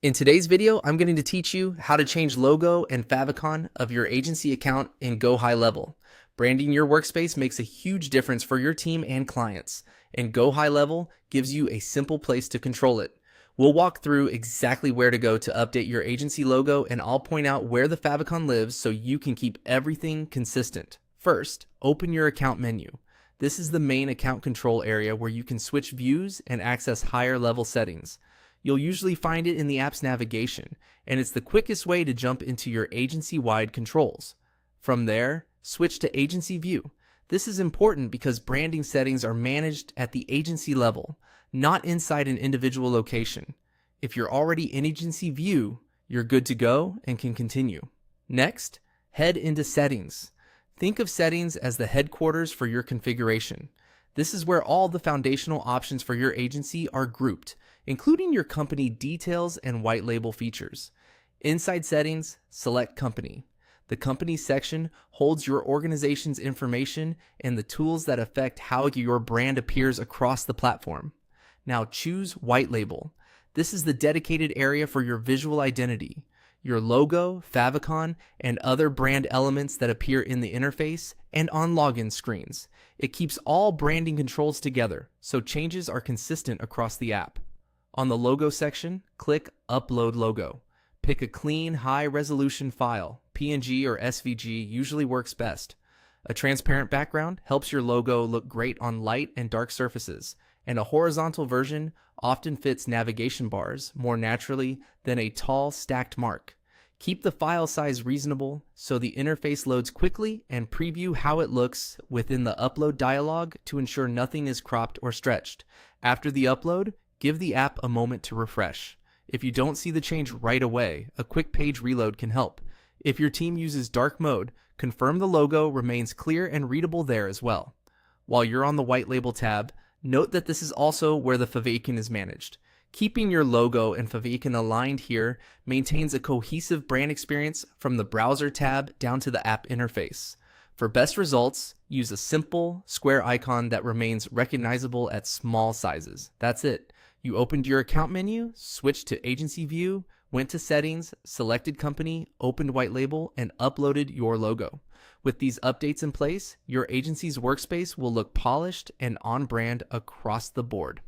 In today's video, I'm going to teach you how to change logo and favicon of your agency account in GoHighLevel. Branding your workspace makes a huge difference for your team and clients, and GoHighLevel gives you a simple place to control it. We'll walk through exactly where to go to update your agency logo, and I'll point out where the favicon lives so you can keep everything consistent. First, open your account menu. This is the main account control area where you can switch views and access higher level settings. You'll usually find it in the app's navigation, and it's the quickest way to jump into your agency-wide controls. From there, switch to Agency View. This is important because branding settings are managed at the agency level, not inside an individual location. If you're already in Agency View, you're good to go and can continue. Next, head into Settings. Think of Settings as the headquarters for your configuration. This is where all the foundational options for your agency are grouped, including your company details and white label features. Inside Settings, select Company. The Company section holds your organization's information and the tools that affect how your brand appears across the platform. Now choose White Label. This is the dedicated area for your visual identity. Your logo, favicon, and other brand elements that appear in the interface and on login screens. It keeps all branding controls together, so changes are consistent across the app. On the Logo section, click Upload Logo. Pick a clean, high-resolution file. PNG or SVG usually works best. A transparent background helps your logo look great on light and dark surfaces, and a horizontal version often fits navigation bars more naturally than a tall, stacked mark. Keep the file size reasonable so the interface loads quickly, and preview how it looks within the upload dialog to ensure nothing is cropped or stretched. After the upload, give the app a moment to refresh. If you don't see the change right away, a quick page reload can help. If your team uses dark mode, confirm the logo remains clear and readable there as well. While you're on the White Label tab, note that this is also where the Favicon is managed. Keeping your logo and Favicon aligned here maintains a cohesive brand experience from the Browser tab down to the app interface. For best results, use a simple square icon that remains recognizable at small sizes. That's it. You opened your account menu, switched to Agency View, went to Settings, selected Company, opened White Label, and uploaded your logo. With these updates in place, your agency's workspace will look polished and on brand across the board.